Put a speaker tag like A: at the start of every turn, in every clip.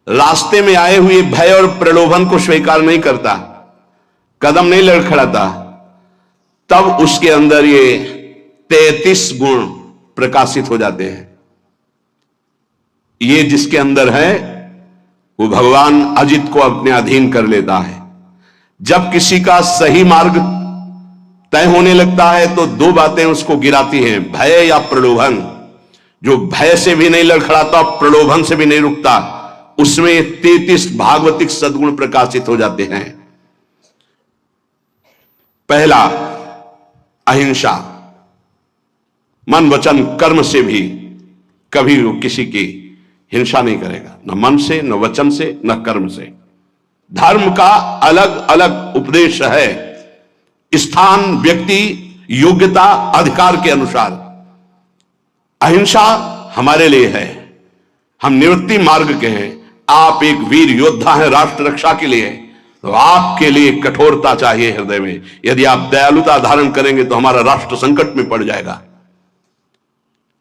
A: रास्ते में आए हुए भय और प्रलोभन को स्वीकार नहीं करता, कदम नहीं लड़खड़ाता, तब उसके अंदर ये 33 गुण प्रकाशित हो जाते हैं। ये जिसके अंदर है वो भगवान अजित को अपने अधीन कर लेता है। जब किसी का सही मार्ग तय होने लगता है तो दो बातें उसको गिराती हैं, भय या प्रलोभन। जो भय से भी नहीं लड़खड़ाता, प्रलोभन से भी नहीं रुकता, उसमें 33 भागवतिक सद्गुण प्रकाशित हो जाते हैं। पहला, अहिंसा। मन वचन कर्म से भी कभी वो किसी की हिंसा नहीं करेगा, न मन से, न वचन से, न कर्म से। धर्म का अलग अलग उपदेश है, स्थान, व्यक्ति, योग्यता, अधिकार के अनुसार। अहिंसा हमारे लिए है, हम निवृत्ति मार्ग के हैं। आप एक वीर योद्धा हैं राष्ट्र रक्षा के लिए, तो आपके लिए कठोरता चाहिए हृदय में। यदि आप दयालुता धारण करेंगे तो हमारा राष्ट्र संकट में पड़ जाएगा।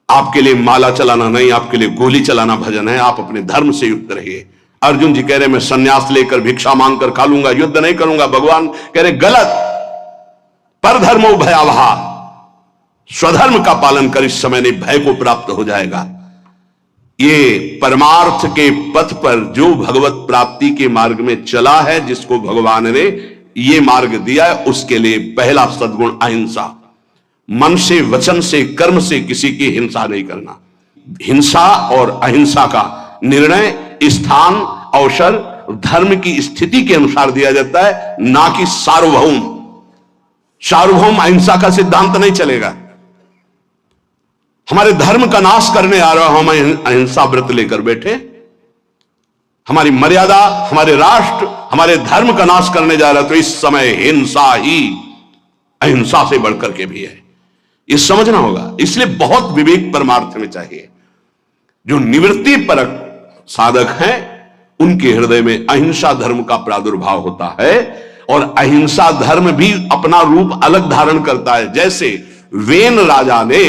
A: आपके लिए माला चलाना नहीं, आपके लिए गोली चलाना भजन है। आप अपने धर्म से युक्त रहिए। अर्जुन जी कह रहे मैं सन्यास लेकर भिक्षा मांगकर खा लूंगा, युद्ध नहीं करूंगा। भगवान कह रहे गलत, पर धर्मो भयावह, स्वधर्म का पालन कर, इस समय नहीं भय को प्राप्त हो जाएगा। ये परमार्थ के पथ पर जो भगवत प्राप्ति के मार्ग में चला है, जिसको भगवान ने ये मार्ग दिया है, उसके लिए पहला सद्गुण अहिंसा। मन से, वचन से, कर्म से किसी की हिंसा नहीं करना। हिंसा और अहिंसा का निर्णय स्थान, अवसर, धर्म की स्थिति के अनुसार दिया जाता है, ना कि सार्वभौम। सार्वभौम अहिंसा का सिद्धांत नहीं चलेगा। हमारे धर्म का नाश करने आ रहा, हम अहिंसा व्रत लेकर बैठे, हमारी मर्यादा, हमारे राष्ट्र, हमारे धर्म का नाश करने जा रहा, तो इस समय हिंसा ही अहिंसा से बढ़कर के भी है, ये समझना होगा। इसलिए बहुत विवेक परमार्थ में चाहिए। जो निवृत्ति परक साधक हैं, उनके हृदय में अहिंसा धर्म का प्रादुर्भाव होता है, और अहिंसा धर्म भी अपना रूप अलग धारण करता है। जैसे वेन राजा ने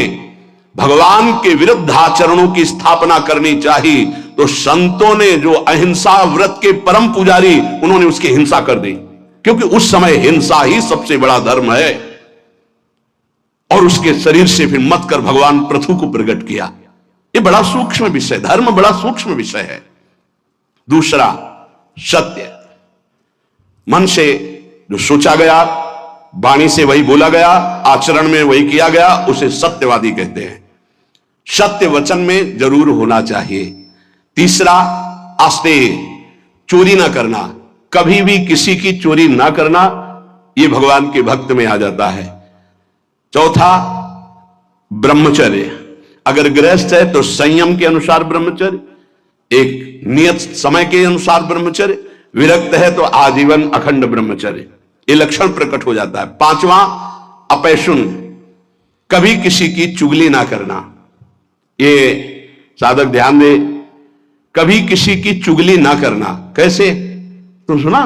A: भगवान के विरुद्ध आचरणों की स्थापना करनी चाहिए, तो संतों ने जो अहिंसा व्रत के परम पुजारी, उन्होंने उसकी हिंसा कर दी, क्योंकि उस समय हिंसा ही सबसे बड़ा धर्म है। और उसके शरीर से फिर मत कर भगवान पृथु को प्रकट किया। ये बड़ा सूक्ष्म विषय, धर्म बड़ा सूक्ष्म विषय है। दूसरा, सत्य। मन से जो सोचा गया, वाणी से वही बोला गया, आचरण में वही किया गया, उसे सत्यवादी कहते हैं। सत्य वचन में जरूर होना चाहिए। तीसरा, आस्तेय, चोरी ना करना, कभी भी किसी की चोरी ना करना, यह भगवान के भक्त में आ जाता है। चौथा, ब्रह्मचर्य। अगर गृहस्थ है तो संयम के अनुसार ब्रह्मचर्य, एक नियत समय के अनुसार ब्रह्मचर्य। विरक्त है तो आजीवन अखंड ब्रह्मचर्य, ये लक्षण प्रकट हो जाता है। पांचवा, अपैशुन, कभी किसी की चुगली ना करना। ये साधक ध्यान दे, कभी किसी की चुगली ना करना। कैसे? तुम सुना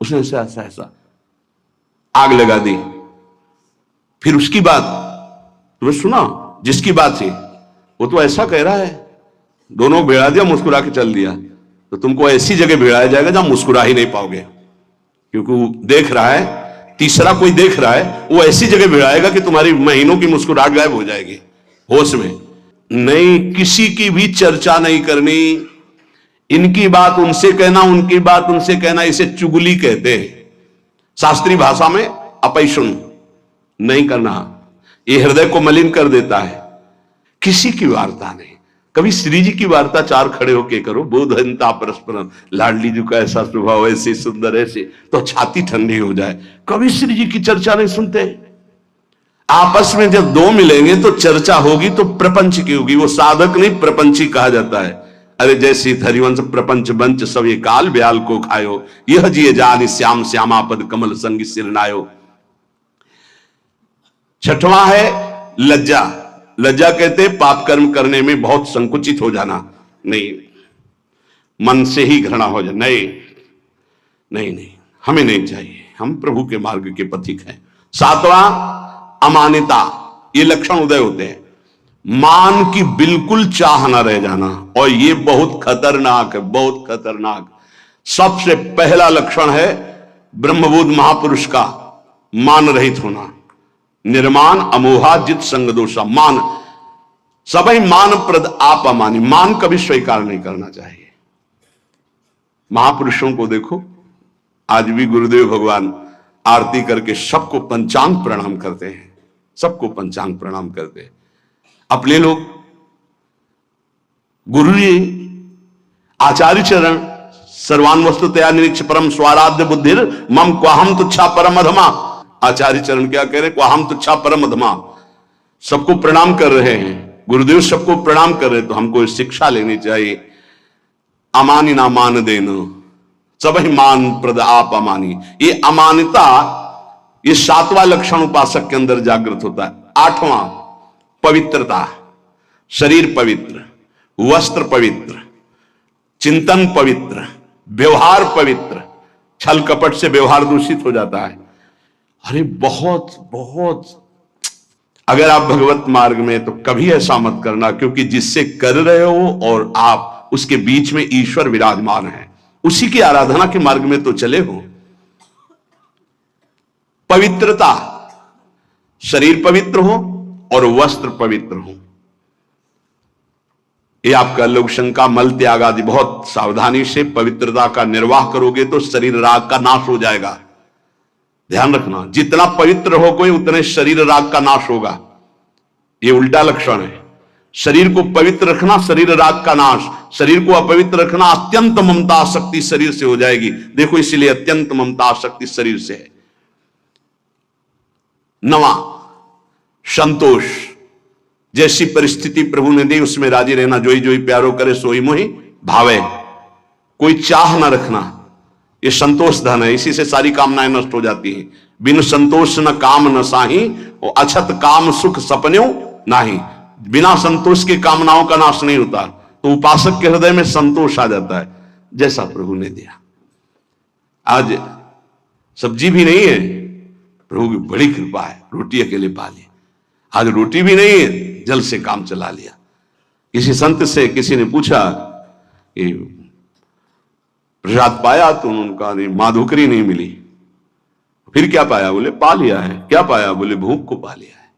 A: उसने ऐसा ऐसा ऐसा आग लगा दी, फिर उसकी बात तुम्हें सुना, जिसकी बात थी वो तो ऐसा कह रहा है, दोनों भिड़ा दिया, मुस्कुरा के चल दिया। तो तुमको ऐसी जगह भिड़ाया जाएगा जहां मुस्कुरा ही नहीं पाओगे, क्योंकि वो देख रहा है, तीसरा कोई देख रहा है, वो ऐसी जगह भिड़ाएगा कि तुम्हारी महीनों की मुस्कुराहट गायब हो जाएगी। होश में नहीं, किसी की भी चर्चा नहीं करनी, इनकी बात उनसे कहना, उनकी बात उनसे कहना, इसे चुगली कहते हैं। शास्त्रीय भाषा में अपैशुन नहीं करना, ये हृदय को मलिन कर देता है। किसी की वार्ता नहीं। कभी श्री जी की वार्ता चार खड़े होके करो, बोधनता परस्पर, लाडली जी का ऐसा स्वभाव, ऐसे सुंदर, ऐसे, तो छाती ठंडी हो जाए। कभी श्री जी की चर्चा नहीं सुनते। आपस में जब दो मिलेंगे तो चर्चा होगी, तो प्रपंच की होगी। वो साधक नहीं, प्रपंची कहा जाता है। अरे जैसी हरिवंश प्रपंच बंच, सब ये काल ब्याल को खायो, यह जिये जान श्याम श्यामापद कमल संग सिरनायो। छठवां है लज्जा। लज्जा कहते पाप कर्म करने में बहुत संकुचित हो जाना, नहीं, मन से ही घृणा हो जाए, नहीं नहीं नहीं, हमें नहीं चाहिए, हम प्रभु के मार्ग के पथिक हैं। सातवां, अमानिता। ये लक्षण उदय होते हैं। मान की बिल्कुल चाह ना रह जाना, और ये बहुत खतरनाक है, बहुत खतरनाक। सबसे पहला लक्षण है ब्रह्मबोध महापुरुष का मान रहित होना। निर्मान अमोहा जित संग दोषा। मान सबई मान प्रद आप अमानी। मान कभी स्वीकार नहीं करना चाहिए। महापुरुषों को देखो, आज भी गुरुदेव भगवान आरती करके सबको पंचांग प्रणाम करते हैं, सबको पंचांग प्रणाम करते हैं। अपने लोग गुरु जी आचार्य चरण सर्वान वस्तु तया निरीक्ष परम स्वाराध्य बुद्धिर मम क्वाहम तुच्छा परम अधमा। आचार्य चरण क्या कह रहे हैं? क्वाहम तुच्छा परम अधमा। सबको प्रणाम कर रहे हैं, गुरुदेव सबको प्रणाम कर रहे हैं, तो हमको शिक्षा लेनी चाहिए। अमानी ना मान देना, सब ही मान प्रद आप अमानी। ये अमानिता, ये 7वां लक्षण उपासक के अंदर जागृत होता है। 8वां पवित्रता। शरीर पवित्र, वस्त्र पवित्र, चिंतन पवित्र, व्यवहार पवित्र। छल कपट से व्यवहार दूषित हो जाता है। अरे बहुत बहुत, अगर आप भगवत मार्ग में, तो कभी ऐसा मत करना, क्योंकि जिससे कर रहे हो और आप, उसके बीच में ईश्वर विराजमान है, उसी की आराधना के मार्ग में तो चले हो। पवित्रता, शरीर पवित्र हो और वस्त्र पवित्र हो। ये आपका लोक शंका, मल त्याग आदि बहुत सावधानी से पवित्रता का निर्वाह करोगे तो शरीर राग का नाश हो जाएगा। ध्यान रखना, जितना पवित्र हो कोई, उतने शरीर राग का नाश होगा। ये उल्टा लक्षण है। शरीर को पवित्र रखना, शरीर राग का नाश। शरीर को अपवित्र रखना, अत्यंत ममता आसक्ति शरीर से हो जाएगी। देखो, इसलिए अत्यंत ममता आसक्ति शरीर से है। 9वां संतोष। जैसी परिस्थिति प्रभु ने दी उसमें राजी रहना। जोई जोई प्यारो करे सोई मोहि भावे। कोई चाह ना रखना, ये संतोष धन है। इसी से सारी कामनाएं नष्ट हो जाती हैं। बिन संतोष न काम न साही, और अछत काम सुख सपन्यों नाही। बिना संतोष के कामनाओं का नाश नहीं होता। तो उपासक के हृदय में संतोष आ जाता है, जैसा प्रभु ने दिया। आज सब्जी भी नहीं है, प्रभु की बड़ी कृपा है, रोटी अकेले पा ली। आज रोटी भी नहीं है, जल से काम चला लिया। किसी संत से किसी ने पूछा कि प्रसाद पाया? तो उन्होंने कहा नहीं, माधुकरी नहीं मिली। फिर क्या पाया? बोले पा लिया है। क्या पाया? बोले भूख को पा लिया है।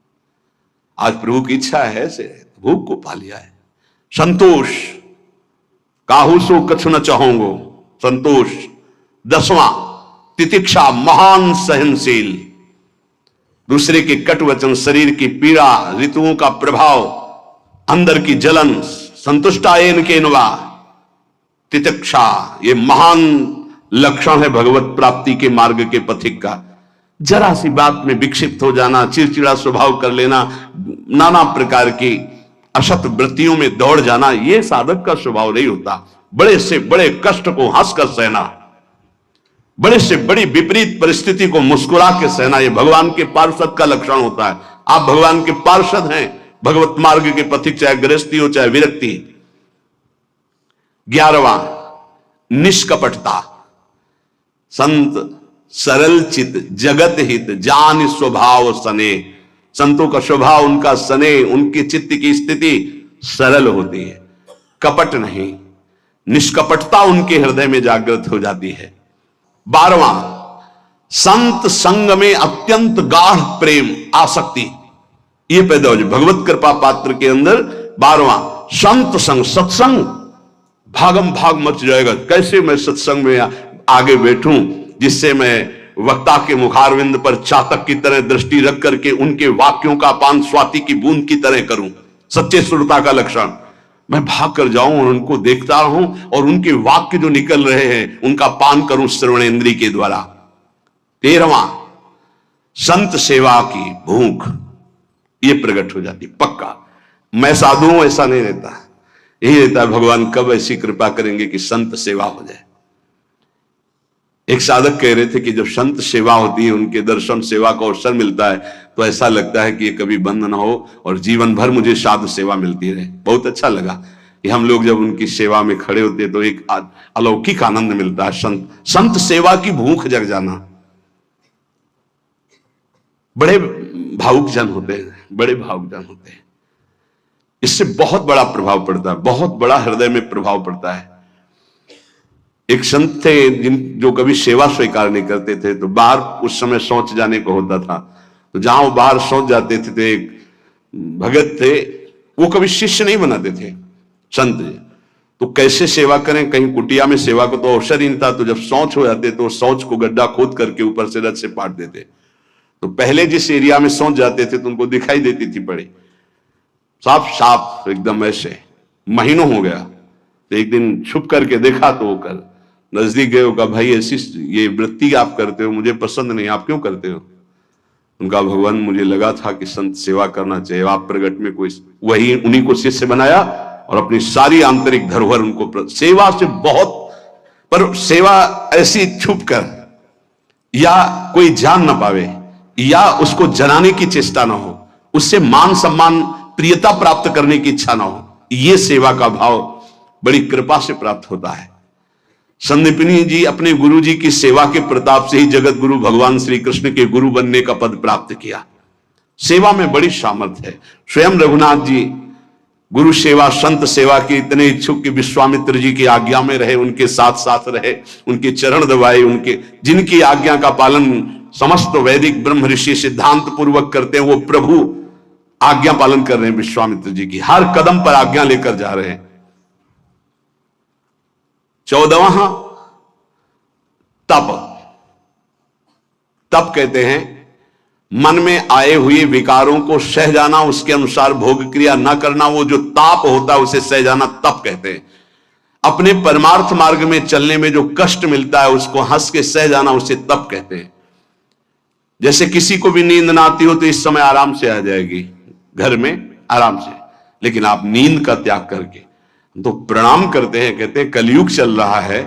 A: आज प्रभु की इच्छा है से भूख को पा लिया है। संतोष, काहू सो कछु न चाहोगो। संतोष। 10वां तितिक्षा, महान सहनशील। दूसरे के कट वचन, शरीर की पीड़ा, ऋतुओं का प्रभाव, अंदर की जलन, संतुष्टायन के नवा। तितिक्षा, ये महान लक्षण है भगवत प्राप्ति के मार्ग के पथिक का। जरा सी बात में विक्षिप्त हो जाना, चिड़चिड़ा स्वभाव कर लेना, नाना प्रकार की असत वृत्तियों में दौड़ जाना, यह साधक का स्वभाव नहीं होता। बड़े से बड़े कष्ट को हंसकर सहना, बड़े से बड़ी विपरीत परिस्थिति को मुस्कुरा के सहना, यह भगवान के पार्षद का लक्षण होता है। आप भगवान के पार्षद हैं, भगवत मार्ग के पथिक, चाहे गृहस्थी हो चाहे विरक्ति। 11वां निष्कपटता। संत सरल चित जगत हित जान स्वभाव सने। संतों का स्वभाव, उनका सने, उनकी चित्त की स्थिति सरल होती है, कपट नहीं। निष्कपटता उनके हृदय में जागृत हो जाती है। 12वां संत संग में अत्यंत गाढ़ प्रेम आसक्ति, ये पैदा हो जाए भगवत कृपा पात्र के अंदर। 12वां संत संग, सत्संग भागम भाग मच जाएगा। कैसे मैं सत्संग में आगे बैठूं जिससे मैं वक्ता के मुखारविंद पर चातक की तरह दृष्टि रख करके उनके वाक्यों का पान स्वाति की बूंद की तरह करूं। सच्चे श्रोता का लक्षण, मैं भाग कर जाऊं और उनको देखता रहूं और उनके वाक्य जो निकल रहे हैं उनका पान करूं श्रवणेन्द्रिय के द्वारा। 13वां संत सेवा की भूख, ये प्रकट हो जाती पक्का। मैं साधु हूं ऐसा नहीं रहता, यही रहता है भगवान कब ऐसी कृपा करेंगे कि संत सेवा हो जाए। एक साधक कह रहे थे कि जब संत सेवा होती है, उनके दर्शन सेवा का अवसर मिलता है, तो ऐसा लगता है कि ये कभी बंद ना हो और जीवन भर मुझे साधु सेवा मिलती रहे। बहुत अच्छा लगा कि हम लोग जब उनकी सेवा में खड़े होते तो एक अलौकिक आनंद मिलता है। संत सेवा की भूख जग जाना। बड़े भावुक जन होते हैं, बड़े भावुक जन होते हैं। इससे बहुत बड़ा प्रभाव पड़ता है, बहुत बड़ा हृदय में प्रभाव पड़ता है। एक संत थे जो कभी सेवा स्वीकार नहीं करते थे, तो बाहर उस समय शौच जाने को होता था, तो जहां वो बाहर शौच जाते थे तो एक भगत थे, वो कभी शिष्य नहीं बनाते थे संत जी। तो कैसे सेवा करें, कहीं कुटिया में सेवा को तो अवसर ही नहीं था, तो जब शौच हो जाते तो शौच को गड्ढा खोद करके ऊपर से रथ से पाट देते। तो पहले जिस एरिया में शौच जाते थे तो उनको दिखाई देती थी पड़ी, साफ साफ एकदम ऐसे। महीनों हो गया, तो एक दिन छुप करके देखा तो वो कर नजदीक गए, कहा भाई ऐसी ये वृत्ति आप करते हो मुझे पसंद नहीं, आप क्यों करते हो? उनका भगवान मुझे लगा था कि संत सेवा करना चाहिए, आप प्रगट में कोई, वही उन्हीं को शिष्य बनाया और अपनी सारी आंतरिक धरोहर उनको सेवा से बहुत, पर सेवा ऐसी छुप कर या कोई जान ना पावे या उसको जनाने की चेष्टा ना हो, उससे मान सम्मान प्रियता प्राप्त करने की इच्छा ना हो, ये सेवा का भाव बड़ी कृपा से प्राप्त होता है। संदीपनी जी अपने गुरु जी की सेवा के प्रताप से ही जगत गुरु भगवान श्री कृष्ण के गुरु बनने का पद प्राप्त किया। सेवा में बड़ी सामर्थ्य है। स्वयं रघुनाथ जी गुरु सेवा संत सेवा के इतने इच्छुक कि विश्वामित्र जी की आज्ञा में रहे, उनके साथ साथ रहे, उनके चरण दबाए, उनके जिनकी आज्ञा का पालन समस्त वैदिक ब्रह्म ऋषि सिद्धांत पूर्वक करते हैं, वो प्रभु आज्ञा पालन कर रहे हैं। विश्वामित्र जी की हर कदम पर आज्ञा लेकर जा रहे हैं। 14वां तप। तप कहते हैं मन में आए हुए विकारों को सह जाना, उसके अनुसार भोग क्रिया न करना, वो जो ताप होता है उसे सह जाना तप कहते हैं। अपने परमार्थ मार्ग में चलने में जो कष्ट मिलता है उसको हंस के सह जाना, उसे तप कहते हैं। जैसे किसी को भी नींद ना आती हो तो इस समय आराम से आ जाएगी घर में आराम से, लेकिन आप नींद का त्याग करके तो प्रणाम करते हैं। कहते हैं कलयुग चल रहा है,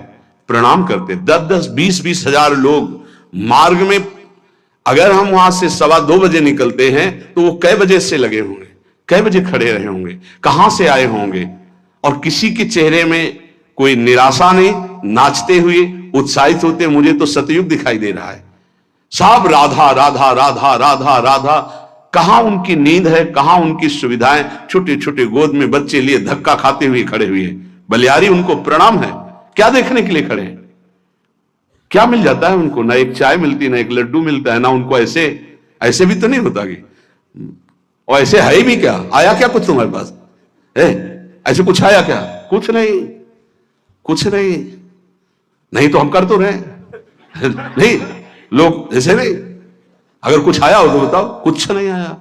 A: प्रणाम करते 10-10 20-20 हजार लोग मार्ग में, अगर हम वहां से 2:15 बजे निकलते हैं तो वो कै बजे से लगे होंगे, कै बजे खड़े रहे होंगे, कहां से आए होंगे, और किसी के चेहरे में कोई निराशा नहीं, नाचते हुए उत्साहित होते। मुझे तो सतयुग दिखाई दे रहा है, सब राधा राधा राधा राधा राधा। कहां उनकी नींद है, कहां उनकी सुविधाएं? छोटे छोटे गोद में बच्चे लिए धक्का खाते हुए खड़े हुए हैं। बलियारी उनको प्रणाम है, क्या देखने के लिए खड़े हैं? क्या मिल जाता है उनको? ना एक चाय मिलती, ना एक लड्डू मिलता है, ना उनको ऐसे ऐसे भी तो नहीं होता कि, और ऐसे है भी क्या? आया क्या कुछ तुम्हारे पास? ऐसे कुछ आया क्या? कुछ नहीं, कुछ नहीं। नहीं तो हम कर तो रहे नहीं, लोग ऐसे नहीं। अगर कुछ आया हो तो बताओ, कुछ नहीं आया।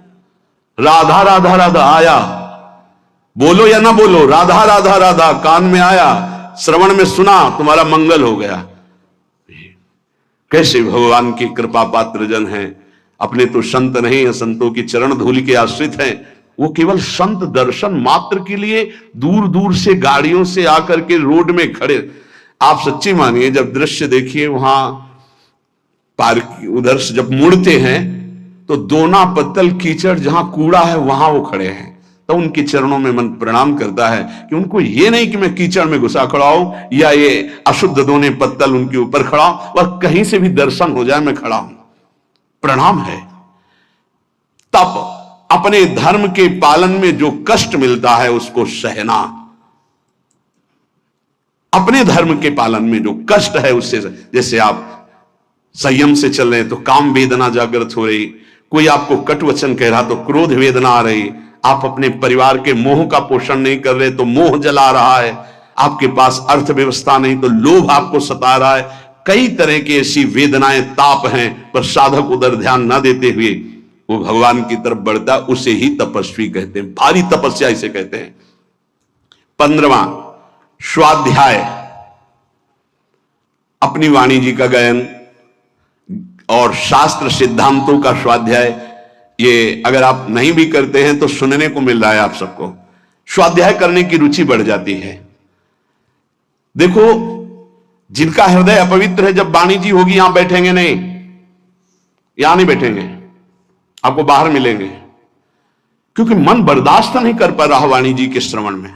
A: राधा राधा राधा आया, बोलो या ना बोलो, राधा राधा राधा कान में आया, श्रवण में सुना, तुम्हारा मंगल हो गया। कैसे भगवान की कृपा पात्र जन हैं। अपने तो संत नहीं है, संतों की चरण धूलि के आश्रित हैं। वो केवल संत दर्शन मात्र के लिए दूर दूर से गाड़ियों से आकर के रोड में खड़े। आप सच्ची मानिए, जब दृश्य देखिए वहां पार्क उधर से जब मुड़ते हैं तो दोना पत्तल कीचड़, जहां कूड़ा है वहां वो खड़े हैं, तो उनके चरणों में मन प्रणाम करता है कि उनको ये नहीं कि मैं कीचड़ में घुसा खड़ा हूं या ये अशुद्ध दोने पत्तल उनके ऊपर खड़ा हूं, वह कहीं से भी दर्शन हो जाए मैं खड़ा हूं, प्रणाम है। तप, अपने धर्म के पालन में जो कष्ट मिलता है उसको सहना। अपने धर्म के पालन में जो कष्ट है उससे, जैसे आप संयम से चल रहे तो काम वेदना जागृत हो रही, कोई आपको कट वचन कह रहा तो क्रोध वेदना आ रही, आप अपने परिवार के मोह का पोषण नहीं कर रहे तो मोह जला रहा है, आपके पास अर्थव्यवस्था नहीं तो लोभ आपको सता रहा है। कई तरह की ऐसी वेदनाएं ताप हैं, पर साधक उधर ध्यान न देते हुए वो भगवान की तरफ बढ़ता, उसे ही तपस्वी कहते हैं। भारी तपस्या इसे कहते हैं। 15वां स्वाध्याय, अपनी वाणी जी का गायन और शास्त्र सिद्धांतों का स्वाध्याय। ये अगर आप नहीं भी करते हैं तो सुनने को मिल रहा है आप सबको। स्वाध्याय करने की रुचि बढ़ जाती है। देखो, जिनका हृदय अपवित्र है, जब वाणी जी होगी यहां बैठेंगे नहीं, यहां नहीं बैठेंगे, आपको बाहर मिलेंगे, क्योंकि मन बर्दाश्त नहीं कर पा रहा वाणी जी के श्रवण में।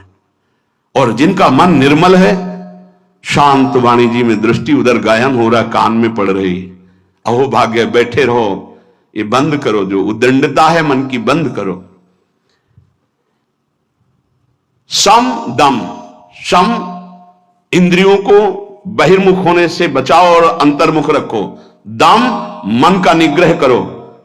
A: और जिनका मन निर्मल है, शांत वाणी जी में दृष्टि, उधर गायन हो रहा, कान में पड़ रही, अहो भाग्य, बैठे रहो, ये बंद करो, जो उद्दंडता है मन की बंद करो। सम दम, सम इंद्रियों को बहिर्मुख होने से बचाओ और अंतर्मुख रखो। दम मन का निग्रह करो,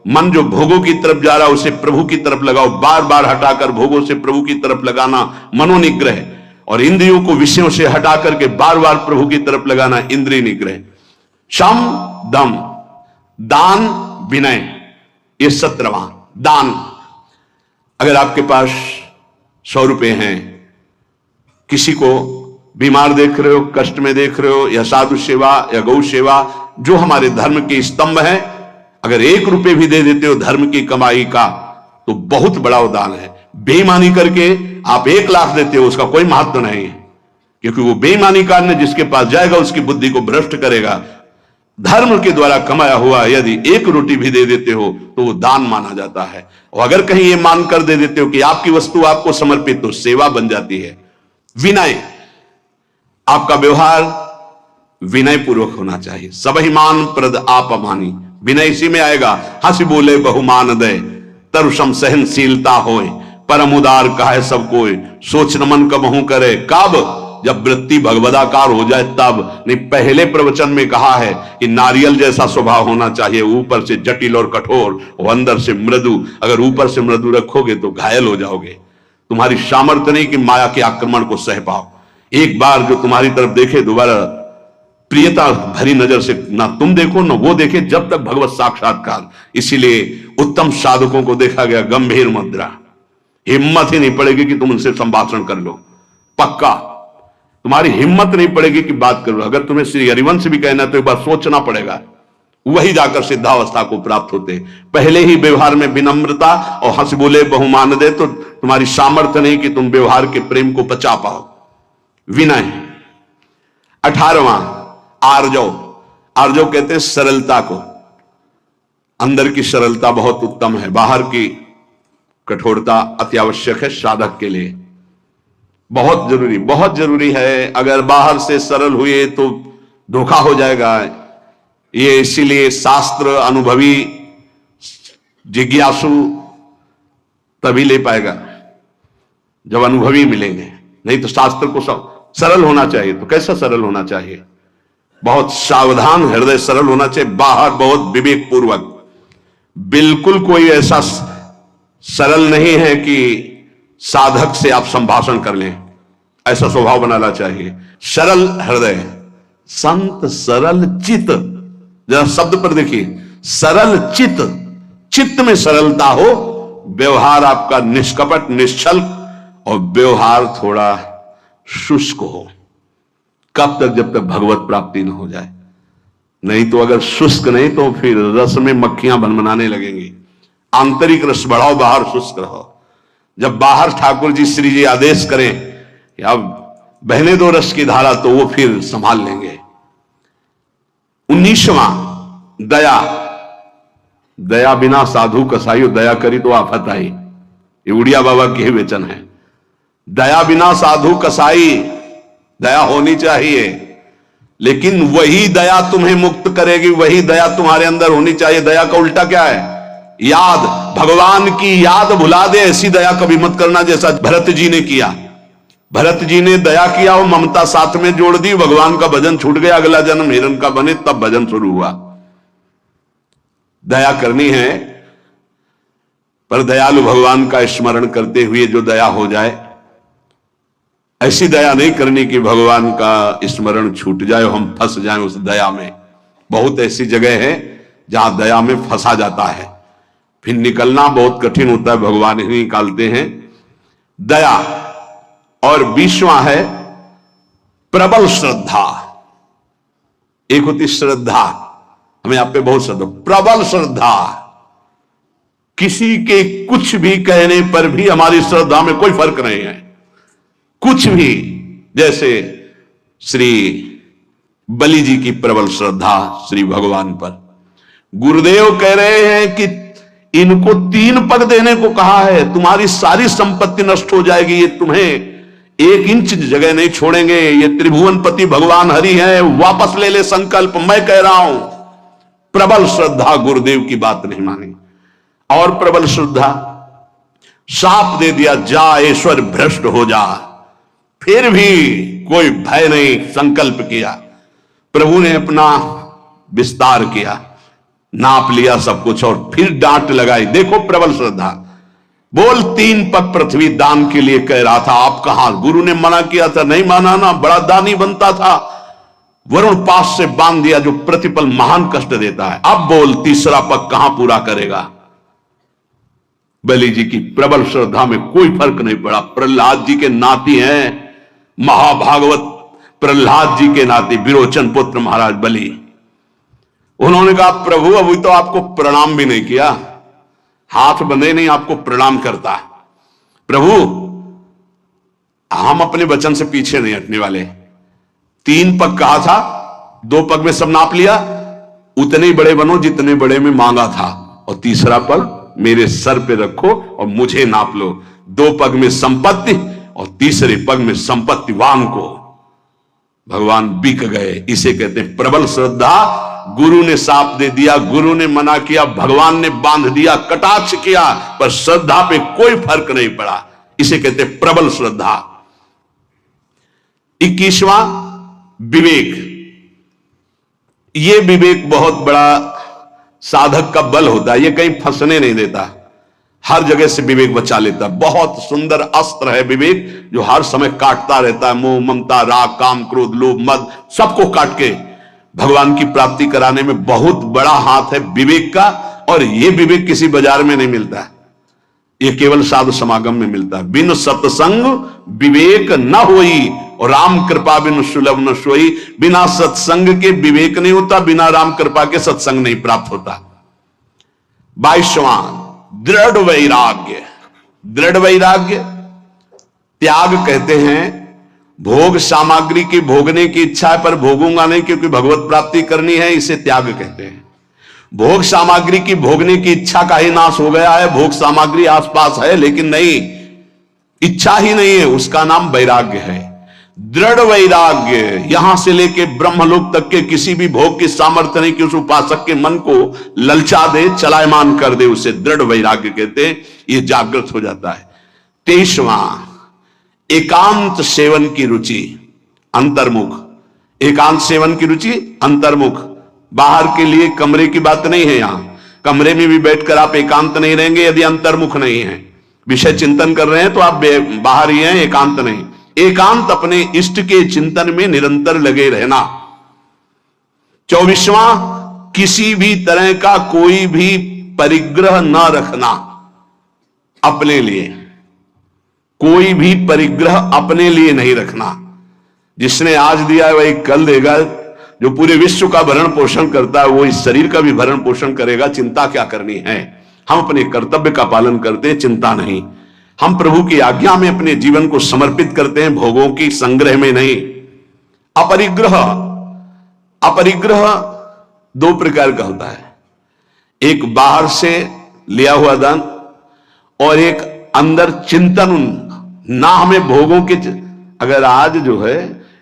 A: मन जो भोगों की तरफ जा रहा है उसे प्रभु की तरफ लगाओ, बार बार हटाकर भोगों से प्रभु की तरफ लगाना मनोनिग्रह, और इंद्रियों को विषयों से हटा करके बार बार प्रभु की तरफ लगाना इंद्रिय निग्रह। शम दम, दान विनय, ये 17वां दान। अगर आपके पास 100 रुपए हैं, किसी को बीमार देख रहे हो, कष्ट में देख रहे हो, या साधु सेवा या गौ सेवा जो हमारे धर्म के स्तंभ है, अगर 1 रुपए भी दे देते हो धर्म की कमाई का तो बहुत बड़ा दान है। बेईमानी करके आप 1 लाख देते हो, उसका कोई महत्व नहीं है, क्योंकि वो बेईमानी करने जिसके पास जाएगा उसकी बुद्धि को भ्रष्ट करेगा। धर्म के द्वारा कमाया हुआ यदि 1 रोटी भी दे देते हो तो वो दान माना जाता है। और अगर कहीं ये मानकर दे देते हो कि आपकी वस्तु आपको समर्पित, तो सेवा बन जाती है। विनय, आपका व्यवहार विनय पूर्वक होना चाहिए। सबहि मान प्रद आप अमानी, विनय इसी में आएगा। हंस बोले बहुमान दे, तरुषम सहनशीलता होए, परम उदार कहे सब कोई, सोच नमन कबहू करे। कब? जब वृत्ति भगवदाकार हो जाए तब। नहीं, पहले प्रवचन में कहा है कि नारियल जैसा स्वभाव होना चाहिए, ऊपर से जटिल और कठोर और अंदर से मृदु। अगर ऊपर से मृदु रखोगे तो घायल हो जाओगे। तुम्हारी सामर्थ्य नहीं कि माया के आक्रमण को सह पाओ। एक बार जो तुम्हारी तरफ देखे दोबारा प्रियता भरी नजर से ना तुम देखो ना वो देखे, जब तक भगवत साक्षात्कार। इसीलिए उत्तम साधकों को देखा गया गंभीर मुद्रा, हिम्मत ही नहीं पड़ेगी कि तुम उनसे संभाषण कर लो। पक्का तुम्हारी हिम्मत नहीं पड़ेगी कि बात करो। अगर तुम्हें श्री हरिवंश भी कहना तो एक बार सोचना पड़ेगा, वही जाकर सिद्धावस्था को प्राप्त होते। पहले ही व्यवहार में विनम्रता और हंस बोले बहुमान दे, तो तुम्हारी सामर्थ्य नहीं कि तुम व्यवहार के प्रेम को बचा पाओ। विनय। 18वां आर्जव। आर्जव कहते हैं सरलता को। अंदर की सरलता बहुत उत्तम है, बाहर की कठोरता अति आवश्यक है साधक के लिए। बहुत जरूरी है। अगर बाहर से सरल हुए तो धोखा हो जाएगा। ये इसीलिए शास्त्र अनुभवी जिज्ञासु तभी ले पाएगा जब अनुभवी मिलेंगे, नहीं तो शास्त्र को सरल होना चाहिए। तो कैसा सरल होना चाहिए? बहुत सावधान हृदय सरल होना चाहिए, बाहर बहुत विवेक पूर्वक। बिल्कुल कोई ऐसा सरल नहीं है कि साधक से आप संभाषण कर लें, ऐसा स्वभाव बनाना चाहिए। सरल हृदय, संत सरल चित्त। जरा शब्द पर देखिए, सरल चित्त, चित्त में सरलता हो, व्यवहार आपका निष्कपट निश्चल और व्यवहार थोड़ा शुष्क हो। कब तक? जब तक भगवत प्राप्ति न हो जाए। नहीं तो अगर शुष्क नहीं तो फिर रस में मक्खियां भनभनाने लगेंगी। आंतरिक रस बढ़ाओ, बाहर शुष्क रहो। जब बाहर ठाकुर जी श्री जी आदेश करें कि अब बहने दो रस की धारा, तो वो फिर संभाल लेंगे। 19वां दया। दया बिना साधु कसाई, दया करी तो आफत आई। ये उड़िया बाबा के वचन है। दया बिना साधु कसाई, दया होनी चाहिए, लेकिन वही दया तुम्हें मुक्त करेगी, वही दया तुम्हारे अंदर होनी चाहिए। दया का उल्टा क्या है? याद। भगवान की याद भुला दे, ऐसी दया कभी मत करना जैसा भरत जी ने किया। भरत जी ने दया किया, वो ममता साथ में जोड़ दी, भगवान का भजन छूट गया। अगला जन्म हिरण का बने तब भजन शुरू हुआ। दया करनी है, पर दयालु भगवान का स्मरण करते हुए जो दया हो जाए, ऐसी दया नहीं करनी कि भगवान का स्मरण छूट जाए और हम फंस जाएं उस दया में। बहुत ऐसी जगह है जहां दया में फंसा जाता है, फिर निकलना बहुत कठिन होता है, भगवान ही निकालते हैं। दया। और 20वां है प्रबल श्रद्धा। एक होती श्रद्धा, हमें आप पे बहुत श्रद्धा, प्रबल श्रद्धा। किसी के कुछ भी कहने पर भी हमारी श्रद्धा में कोई फर्क नहीं है, कुछ भी। जैसे श्री बलि जी की प्रबल श्रद्धा श्री भगवान पर। गुरुदेव कह रहे हैं कि इनको 3 पग देने को कहा है, तुम्हारी सारी संपत्ति नष्ट हो जाएगी, ये तुम्हें 1 इंच जगह नहीं छोड़ेंगे। ये त्रिभुवनपति भगवान हरि है, वापस ले ले संकल्प, मैं कह रहा हूं। प्रबल श्रद्धा, गुरुदेव की बात नहीं मानी। और प्रबल श्रद्धा, शाप दे दिया, जा ईश्वर भ्रष्ट हो जा। फिर भी कोई भय नहीं, संकल्प किया। प्रभु ने अपना विस्तार किया, नाप लिया सब कुछ और फिर डांट लगाई। देखो प्रबल श्रद्धा। बोल 3 पग पृथ्वी दान के लिए कह रहा था, आप कहां? गुरु ने मना किया था, नहीं माना ना, बड़ा दानी बनता था। वरुण पास से बांध दिया जो प्रतिपल महान कष्ट देता है। अब बोल तीसरा पग कहां पूरा करेगा? बलि जी की प्रबल श्रद्धा में कोई फर्क नहीं पड़ा। प्रहलाद जी के नाती हैं, महाभागवत प्रहलाद जी के नाती विरोचन पुत्र महाराज बलि। उन्होंने कहा प्रभु अभी तो आपको प्रणाम भी नहीं किया, हाथ बंधे नहीं, आपको प्रणाम करता। प्रभु हम अपने वचन से पीछे नहीं हटने वाले। 3 पग कहा था, 2 पग में सब नाप लिया, उतने बड़े बनो जितने बड़े में मांगा था, और तीसरा पग मेरे सर पे रखो और मुझे नाप लो। 2 पग में संपत्ति और तीसरे पग में संपत्तिवान को। भगवान बिक गए। इसे कहते हैं प्रबल श्रद्धा। गुरु ने साप दे दिया, गुरु ने मना किया, भगवान ने बांध दिया, कटाक्ष किया, पर श्रद्धा पे कोई फर्क नहीं पड़ा। इसे कहते हैं प्रबल श्रद्धा। 21वां विवेक। यह विवेक बहुत बड़ा साधक का बल होता है, यह कहीं फंसने नहीं देता, हर जगह से विवेक बचा लेता है। बहुत सुंदर अस्त्र है विवेक, जो हर समय काटता रहता है। मोह, ममता, राग, काम, क्रोध, लोभ, मद, सबको काट के भगवान की प्राप्ति कराने में बहुत बड़ा हाथ है विवेक का। और यह विवेक किसी बाजार में नहीं मिलता, यह केवल साधु समागम में मिलता है। बिन सत्संग विवेक न होई, और राम कृपा बिन सुलभ न सोई। बिना सत्संग के विवेक नहीं होता, बिना राम कृपा के सत्संग नहीं प्राप्त होता। 22वां दृढ़ वैराग्य। दृढ़ वैराग्य त्याग कहते हैं। भोग सामग्री की भोगने की इच्छा है, पर भोगूंगा नहीं क्योंकि भगवत प्राप्ति करनी है, इसे त्याग कहते हैं। भोग सामग्री की भोगने की इच्छा का ही नाश हो गया है। भोग सामग्री आसपास है लेकिन नहीं, इच्छा ही नहीं है, उसका नाम वैराग्य है। दृढ़ वैराग्य, यहां से लेके ब्रह्मलोक तक के किसी भी भोग की सामर्थ्य नहीं कि उस उपासक के मन को ललचा दे, चलायमान कर दे, उसे दृढ़ वैराग्य कहते हैं। यह जागृत हो जाता है। 23वां एकांत सेवन की रुचि, अंतर्मुख। एकांत सेवन की रुचि, अंतर्मुख। बाहर के लिए कमरे की बात नहीं है। यहां कमरे में भी बैठकर आप एकांत नहीं रहेंगे यदि अंतर्मुख नहीं है। विषय चिंतन कर रहे हैं तो आप बाहर ही हैं, एकांत नहीं। एकांत अपने इष्ट के चिंतन में निरंतर लगे रहना। 24वां किसी भी तरह का कोई भी परिग्रह न रखना अपने लिए। कोई भी परिग्रह अपने लिए नहीं रखना। जिसने आज दिया है वही कल देगा। जो पूरे विश्व का भरण पोषण करता है वो इस शरीर का भी भरण पोषण करेगा। चिंता क्या करनी है? हम अपने कर्तव्य का पालन करते हैं, चिंता नहीं। हम प्रभु की आज्ञा में अपने जीवन को समर्पित करते हैं, भोगों की संग्रह में नहीं। अपरिग्रह, अपरिग्रह 2 प्रकार का होता है। एक बाहर से लिया हुआ दान और एक अंदर चिंतन। ना हमें भोगों के, अगर आज जो है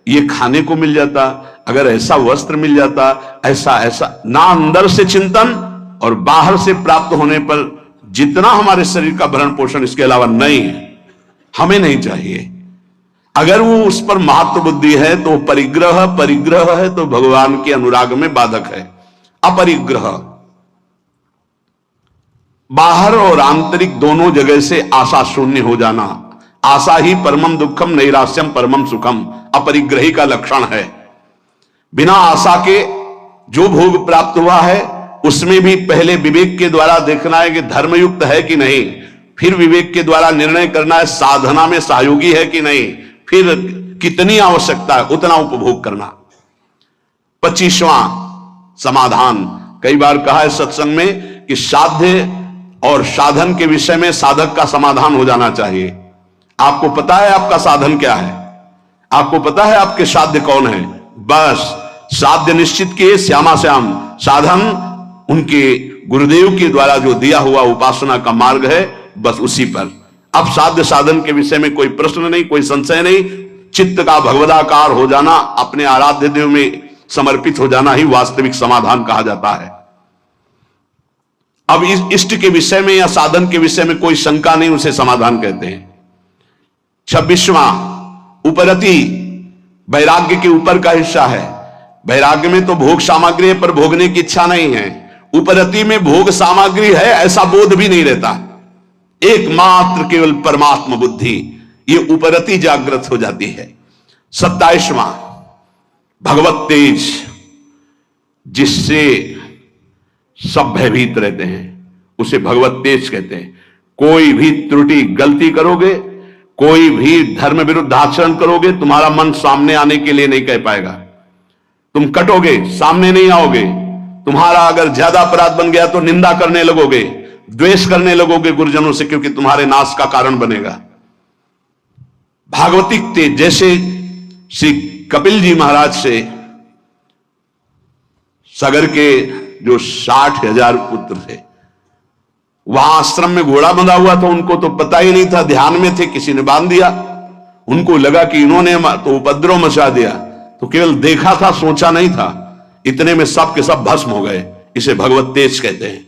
A: ये खाने को मिल जाता, अगर ऐसा वस्त्र मिल जाता, ऐसा ऐसा, ना अंदर से चिंतन और बाहर से प्राप्त होने पर जितना हमारे शरीर का भरण पोषण, इसके अलावा नहीं है, हमें नहीं चाहिए। अगर वो उस पर महत्व बुद्धि है तो परिग्रह, परिग्रह है तो भगवान के अनुराग में बाधक है। अपरिग्रह बाहर और आंतरिक दोनों जगह से आशा शून्य हो जाना। आशा ही परमम दुखम, नैराश्यम परमम सुखम, अपरिग्रही का लक्षण है। बिना आशा के जो भोग प्राप्त हुआ है उसमें भी पहले विवेक के द्वारा देखना है कि धर्मयुक्त है कि नहीं, फिर विवेक के द्वारा निर्णय करना है साधना में सहयोगी है कि नहीं, फिर कितनी आवश्यकता है उतना उपभोग करना। 25वां समाधान। कई बार कहा है सत्संग में कि साध्य और साधन के विषय में साधक का समाधान हो जाना चाहिए। आपको पता है आपका साधन क्या है, आपको पता है आपके साध्य कौन है, बस साध्य निश्चित किए, श्यामा श्याम। साधन उनके गुरुदेव के द्वारा जो दिया हुआ उपासना का मार्ग है, बस उसी पर। अब साध्य साधन के विषय में कोई प्रश्न नहीं, कोई संशय नहीं। चित्त का भगवदाकार हो जाना, अपने आराध्य देव में समर्पित हो जाना ही वास्तविक समाधान कहा जाता है। अब इस इष्ट के विषय में या साधन के विषय में कोई शंका नहीं, उसे समाधान कहते हैं। 26वां उपरति वैराग्य के ऊपर का हिस्सा है। वैराग्य में तो भोग सामग्री है पर भोगने की इच्छा नहीं है। उपरति में भोग सामग्री है ऐसा बोध भी नहीं रहता, एकमात्र केवल परमात्मा बुद्धि, ये उपरति जागृत हो जाती है। 27वां भगवत तेज, जिससे सब भयभीत रहते हैं, उसे भगवत तेज कहते हैं। कोई भी त्रुटि गलती करोगे, कोई भी धर्म विरुद्ध आचरण करोगे, तुम्हारा मन सामने आने के लिए नहीं कह पाएगा। तुम कटोगे, सामने नहीं आओगे। तुम्हारा अगर ज्यादा अपराध बन गया तो निंदा करने लगोगे, द्वेष करने लगोगे गुरुजनों से, क्योंकि तुम्हारे नाश का कारण बनेगा। भागवतिक तेज, जैसे श्री कपिल जी महाराज से सगर के जो 60,000 पुत्र थे, वहां आश्रम में घोड़ा बंधा हुआ था, उनको तो पता ही नहीं था, ध्यान में थे, किसी ने बांध दिया। उनको लगा कि इन्होंने तो उपद्रव मचा दिया, तो केवल देखा था, सोचा नहीं था। इतने में सब के सब भस्म हो गए। इसे भगवत तेज कहते हैं।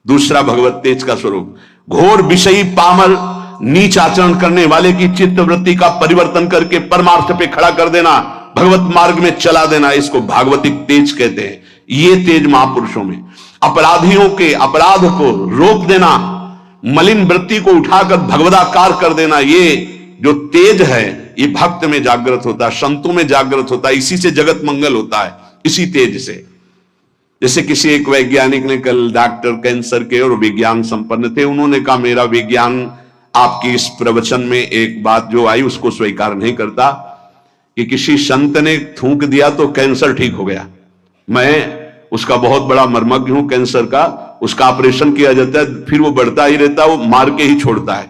A: दूसरा भगवत तेज का स्वरूप, घोर विषयी पामर नीच आचरण करने वाले की चित्त वृत्ति का परिवर्तन करके परमार्थ पे खड़ा कर देना, भगवत मार्ग में चला देना, इसको भागवतिक तेज कहते हैं। ये तेज महापुरुषों में अपराधियों के अपराध को रोक देना, मलिन वृत्ति को उठाकर भगवदाकार कर देना, ये जो तेज है ये भक्त में जागृत होता है, संतों में जागृत होता है। इसी से जगत मंगल होता है, इसी तेज से। जैसे किसी एक वैज्ञानिक ने कल, डॉक्टर कैंसर के और विज्ञान संपन्न थे, उन्होंने कहा मेरा विज्ञान आपकी इस प्रवचन में एक बात जो आई उसको स्वीकार नहीं करता कि किसी संत ने थूक दिया तो कैंसर ठीक हो गया। मैं उसका बहुत बड़ा मर्मज्ञ हूं कैंसर का। उसका ऑपरेशन किया जाता है, फिर वो बढ़ता ही रहता है, वो मार के ही छोड़ता है,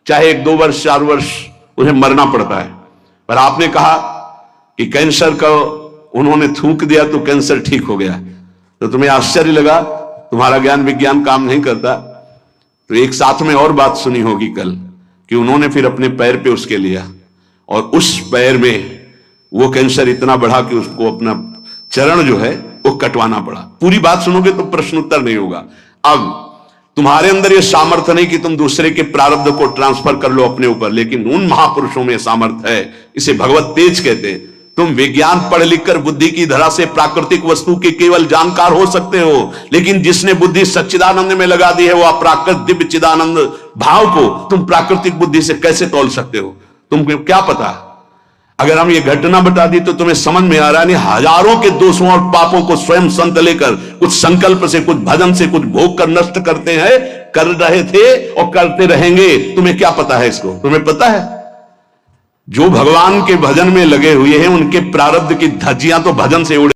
A: चाहे 1-2 वर्ष 4 वर्ष उन्हें मरना पड़ता है। पर आपने कहा कि कैंसर का उन्होंने थूक दिया तो कैंसर ठीक हो गया, तो तुम्हें आश्चर्य लगा, तुम्हारा ज्ञान विज्ञान काम नहीं करता। तो एक साथ में और बात सुनी होगी कल कि उन्होंने फिर अपने पैर पे उसके लिया और उस पैर में वो कैंसर इतना बढ़ा कि उसको अपना चरण जो है वो कटवाना पड़ा। पूरी बात सुनोगे तो प्रश्न उत्तर नहीं होगा। अब तुम्हारे अंदर ये सामर्थ्य नहीं कि तुम दूसरे के प्रारब्ध को ट्रांसफर कर लो अपने ऊपर, लेकिन उन महापुरुषों में सामर्थ्य है। इसे भगवत तेज कहते हैं। तुम विज्ञान पढ़ लिखकर बुद्धि की धरा से प्राकृतिक वस्तु के केवल जानकार हो सकते हो, लेकिन जिसने बुद्धि सच्चिदानंद में लगा दी है वो अप्राकृत दिव्य चिदानंद भाव को तुम प्राकृतिक बुद्धि से कैसे तोल सकते हो? तुमको क्या पता? अगर हम ये घटना बता दी तो तुम्हें समझ में आ रहा नहीं, हजारों के दोषों और पापों को स्वयं संत लेकर कुछ संकल्प से, कुछ भजन से, कुछ भोग कर नष्ट करते हैं, कर रहे थे और करते रहेंगे। तुम्हें क्या पता है इसको? तुम्हें पता है जो भगवान के भजन में लगे हुए हैं उनके प्रारब्ध की धज्जियां तो भजन से उड़े।